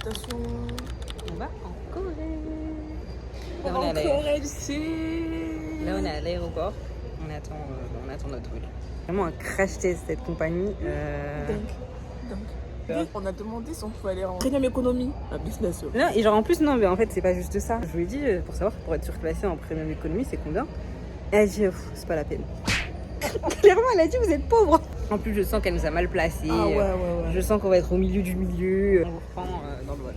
destination. On va en Corée. Là, on est à l'aéroport. On attend notre vol. Vraiment un crash test cette compagnie. Donc, on a demandé si on pouvait aller en premium économie, à business. Non, et genre en plus, non, mais en fait, c'est pas juste ça. Je lui ai dit, pour savoir, pour être surclassé en premium économie, c'est combien? Et elle a dit, c'est pas la peine. Clairement, elle a dit, vous êtes pauvre. En plus, je sens qu'elle nous a mal placés. Ah ouais. Je sens qu'on va être au milieu du milieu. On vous reprend dans le vol.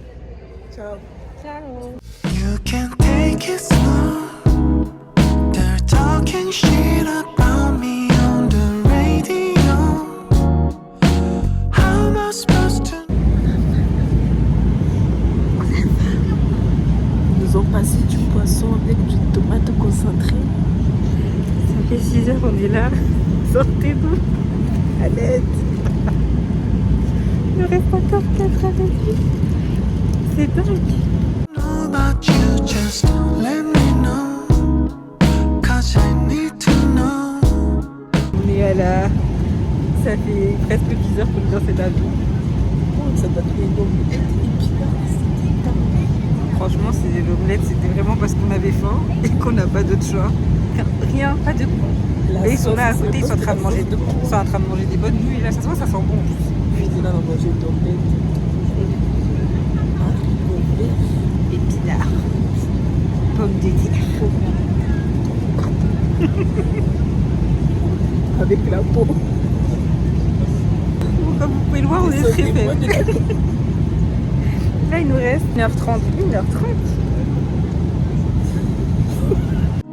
Ciao. Ciao. You can take it slow. They're talking shit about me on the radio. How am I supposed to? Nous avons passé du poisson avec du tomate concentré. Ça fait 6 heures qu'on est là. Sortez-vous. À l'aide. Il nous reste encore 4 avec lui. C'est dingue. Know about you, just let me know. 'Cause I need to know. On est à la... Ça fait presque 10 heures qu'on est dans cet avion. Ça doit être une omelette épinards. Franchement, c'est l'omelette, c'était vraiment parce qu'on avait faim et qu'on n'a pas d'autre choix. Rien, pas de goût. Et ils sont là à côté, ils sont en train de manger des bonnes nouilles. Là, ça se voit, ça sent bon en plus. Puis là, on va manger une omelette. Épinards. Pommes de terre. Avec la peau. Comme vous pouvez le voir, on est très faible. Là, il nous reste 1h30. 1h30.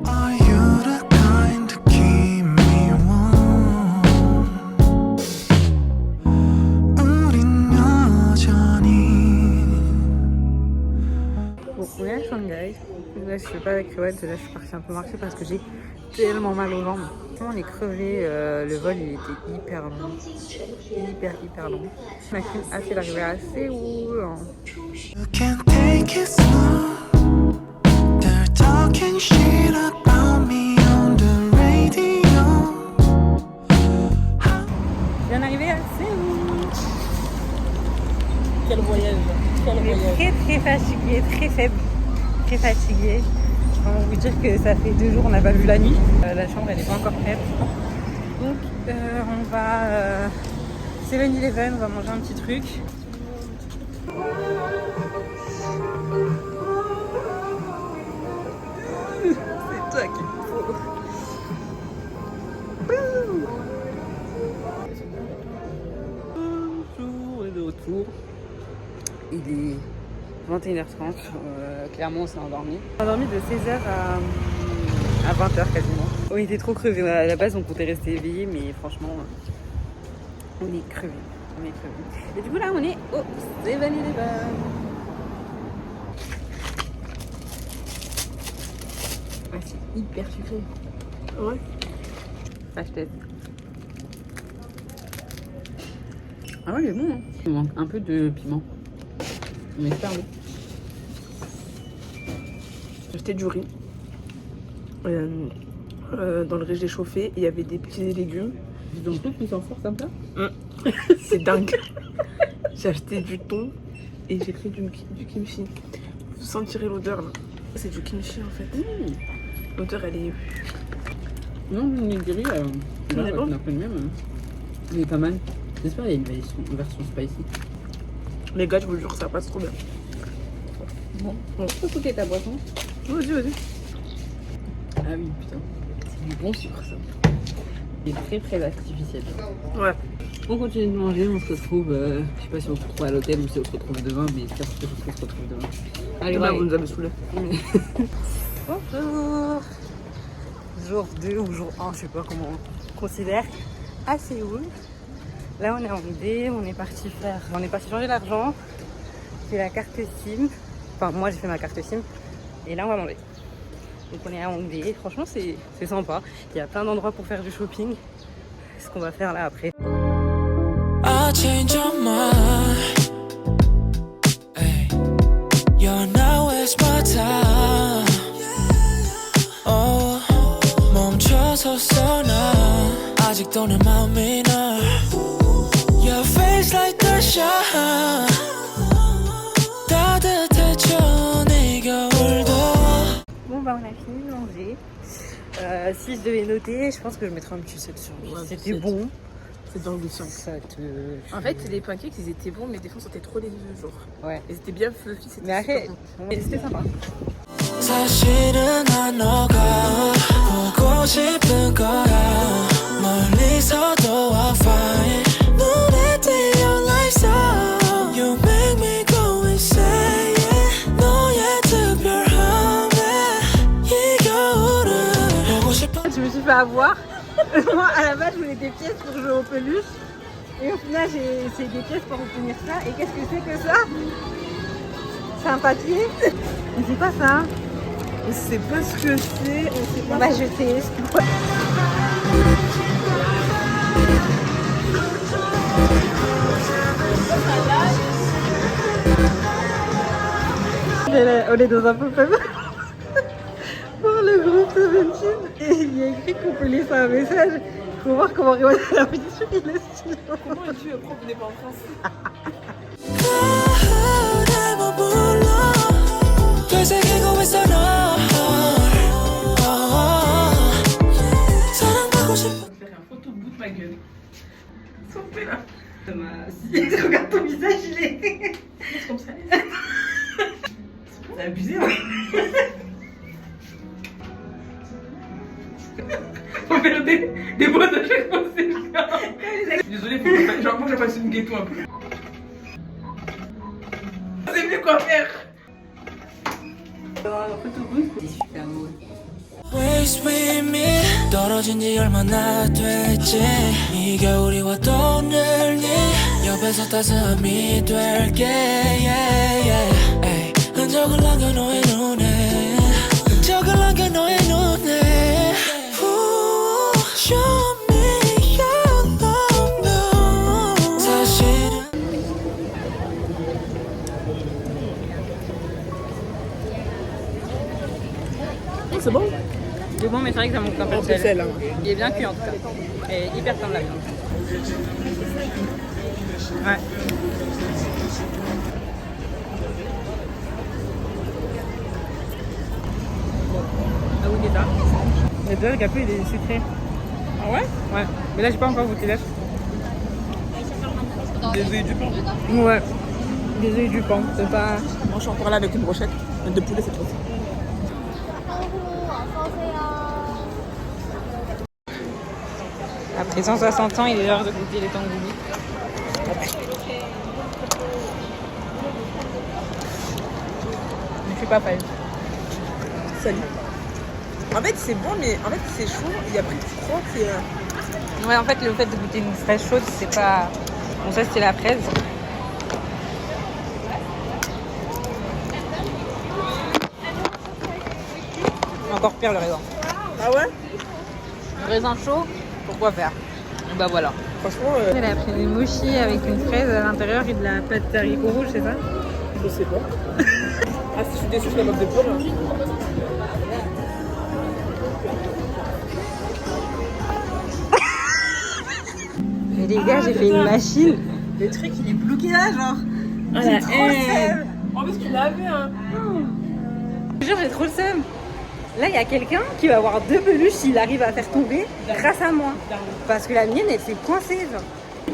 Are you the kind to keep me warm? 우린 여전히. Bon, on est à Shanghai. Là, je suis pas avec Joël, là, je suis partie un peu marcher parce que j'ai tellement mal aux jambes. On est crevé, le vol il était hyper long. Hyper long. On a assez d'arriver à Séoul. You can take it slow. They're talking shit about me on the radio. Je viens d'arriver à Séoul. Quel voyage. On est très fatigué, très faible, très fatigué. Je vais vous dire que ça fait 2 jours on n'a pas vu la nuit. La chambre elle n'est pas encore prête. Donc on va 7-Eleven, on va manger un petit truc. C'est toi qu'il faut. Bonjour, on est de retour. Il est 21h30, clairement on s'est endormi. On s'est endormi de 16h à 20h quasiment. On était trop crevés, à la base on comptait rester éveillés mais franchement on est crevés. Et du coup là on est au 7-Eleven. Ouais, c'est hyper sucré. Ouais. Je teste. Ah ouais il est bon hein. Il manque un peu de piment. Mais c'est pas bon. J'ai acheté du riz. Dans le riz j'ai chauffé, il y avait des petits légumes. Ils ont plus en force comme ça. C'est dingue. J'ai acheté du thon et j'ai pris du kimchi. Vous sentirez l'odeur là. C'est du kimchi en fait. L'odeur elle est... Non, le nigiri, Il est bon. on a pris le même. Il est pas mal. J'espère qu'il y a une version spicy. Les gars, je vous jure, ça passe trop bien. Bon, on peut goûter ta boisson. Vas-y. Ah oui, putain. C'est du bon sucre ça. Il est très artificiel. Ouais. On continue de manger, on se retrouve, je sais pas si on se retrouve à l'hôtel ou si on se retrouve demain, mais j'espère que on se retrouve demain. Allez, Là, bye. vous nous avez saoulés. Bonjour. Jour 2 ou jour 1, je sais pas comment on considère, à Séoul. Là on est en Hongrie, on est parti changer l'argent. C'est la carte SIM. Enfin moi j'ai fait ma carte SIM. Et là on va manger. Donc on est à Hongrie. Franchement c'est sympa. Il y a plein d'endroits pour faire du shopping. C'est ce qu'on va faire là après. I'll change your mind. Hey, you're now waste my time. Oh, 멈춰섰어 나 아직도 내 맘이 널. Your face like the shine. on a fini de manger. Si je devais noter, je pense que je mettrais un petit 7 sur 10. Ouais, C'était 7. bon. C'est dans le sang. En En fait, les pancakes, ils étaient bons, mais des fois, c'était trop les deux jours. ouais. Ils étaient bien fluffy, c'était Mais après, super bon. c'était sympa. 사실은 난 너가 보고 싶은 거야 멀리서도 I'm fine 눈에 띄어 lifestyle You make me go insane 너의 특별함에 이 겨울을 보고 싶어 Je me suis fait avoir. Moi, à la base, je voulais des pièces pour jouer aux peluches. Et au final, j'ai essayé des pièces pour obtenir ça. Et qu'est-ce que c'est que ça? C'est un papier. Mais c'est pas ça. On sait pas ce que c'est, on sait On pas. va jeter. On est dans un pop-up pour le groupe 17 et il y a écrit qu'on peut laisser un message. Faut voir comment Rihanna a mis sur le stylo. Comment es-tu prof n'est pas en France? 거울에 머물러 되새기고 있어 널 사랑받고 싶어 Je vais faire un photo bout de ma gueule. Son fait là. Si tu regardes ton visage, il est. C'est comme ça. C'est abusé, hein. Faut faire des boîtes à chaque fois, c'est le cas. Désolée, faut que genre moi je fasse une ghetto un peu. C'est mieux quoi faire. C'est super beau. Waste with me 떨어진 지 얼마나 됐지 이 겨울이 와도 늘 네 옆에서 따스함이 될게 yeah, yeah. 에이, 흔적을 남겨 너의 눈에 흔적을 남겨 너의 눈에 Ooh, show me your love now 사실은 C'est bon? C'est bon, mais c'est vrai que ça manque un peu de C'est sel. celle-là. Il est bien cuit en tout cas. Et hyper tendre la viande. Ouais. Ah oui, c'est ça. Mais déjà, le gâteau, il est sucré. Ah ouais? Ouais. Mais là, j'ai pas encore goûté l'œuf. Des œufs du pain. Ouais. Des œufs et du pain. C'est pas. Moi je suis encore là avec une brochette de poulet cette fois-ci. Après 160 ans, il est l'heure de goûter les tangouli. Je suis pas fan. Salut. En fait c'est bon mais en fait c'est chaud, il y a plus de froid c'est... Ouais, en fait, le fait de goûter une fraise chaude, c'est pas. Bon, ça, c'est la fraise. Encore pire le raisin. Ah ouais? Le raisin chaud, pourquoi faire? Et bah voilà. Franchement Elle a pris des mochis avec une fraise à l'intérieur et de la pâte haricot rouge, c'est ça? je sais pas. Ah si je suis déçue je la mode de poule. Mais les gars, j'ai fait une machine. Le truc, il est bloqué là, genre. Ah J'ai la trop le haine. seum. En plus tu l'avais hein. Je te jure, j'ai trop le seum. Là, il y a quelqu'un qui va avoir 2 peluches s'il arrive à faire tomber grâce à moi. Parce que la mienne, elle s'est coincée, genre.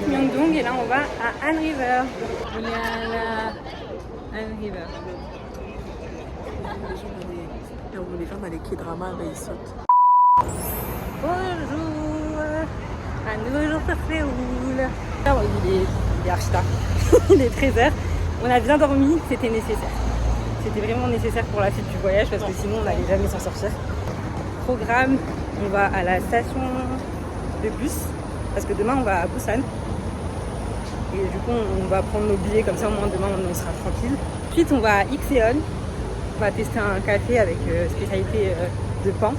Myeongdong, et là, on va à Han River. On est à la Han River. Les gens dans les K-dramas, ben, ils sautent. Bonjour, un nouveau jour sur Séoul. Ah ouais, il est archi tard. Il est 13h. On a bien dormi, c'était nécessaire. C'était vraiment nécessaire pour la suite du voyage parce que sinon on n'allait jamais s'en sortir. Programme, on va à la station de bus parce que demain on va à Busan. Et du coup on va prendre nos billets comme ça au moins demain on sera tranquille. Ensuite on va à Ikseon. On va tester un café avec spécialité de pain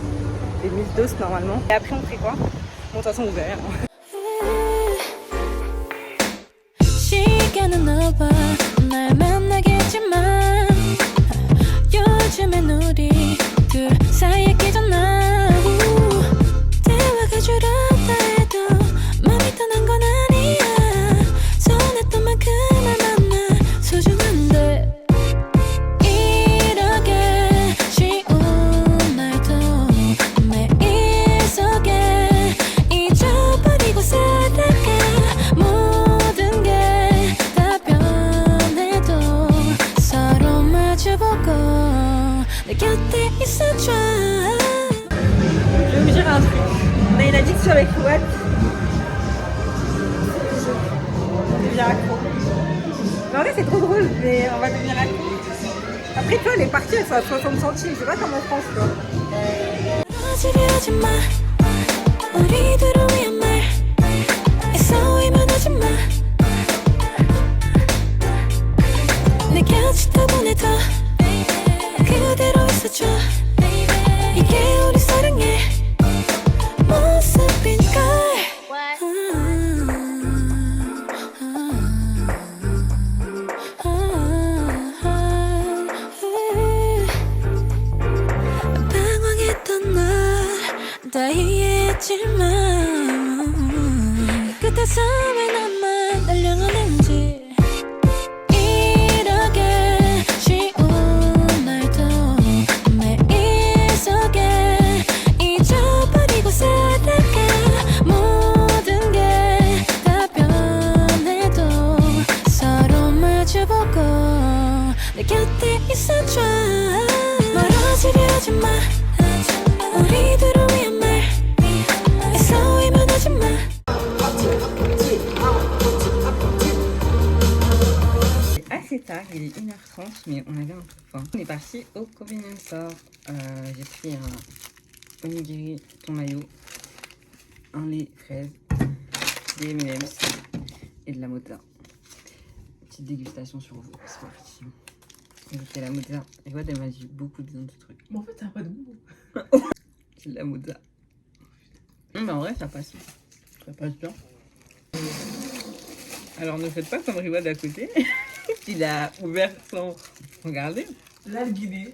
et mildos normalement. Et après on fait quoi? Bon de toute façon vous verrez. Hein. 시간은 어봐 날 만나겠지만 요즘엔 우리 둘 사이에 끼잖아 대화가 줄었다 해도 맘이 떠난 건 아니야 손했던 만큼 날 만나 소중한데 이렇게 쉬운 suis avec Watt. On devient accro. Mais en vrai, c'est trop drôle, mais on va devenir accro. Après, toi, les parties, elles sont à 60 centimes. C'est pas comme en France, quoi. 거짓말하지 마. 우리들을 위한 말. 싸우면 하지 마. 내 곁에 보내줘. 그대로 있어줘. 이게 우리 사랑의 모습인걸. 방황했던 널 다 이해했지만 끝에서 왜 나만 날 향하는지 이렇게 쉬운 날도 매일 속에 잊어버리고 살아가 모든 게 다 변해도 서로 마주보고 내 곁에 있어줘 멀어지려 하지 마 우리들을 위한 말 싸우면 하지 마. C'est assez tard, il est 1h30, mais on avait un peu faim. On est parti au convenience store. J'ai pris un onigiri thon mayo, un lait fraise, des M&M's et de la mozza. Petite dégustation sur vous, c'est parti. J'ai la mozza. Et voilà, elle m'a dit beaucoup bien de trucs. Mais en fait, ça n'a pas de goût. C'est de la mozza. Mais en vrai, ça passe. Ça passe bien. Alors ne faites pas comme Riwad à côté. Il a ouvert sans regarder. Là, le guidé.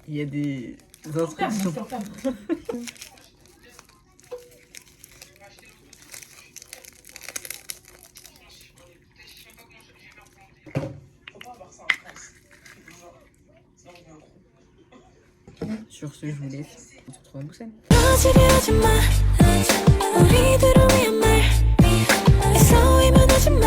Il y a des instructions. Sur ce, je vous laisse. On se retrouve à Busan. 거짓말하지 마. 우리들을 위한 말 싸우면 하지 마.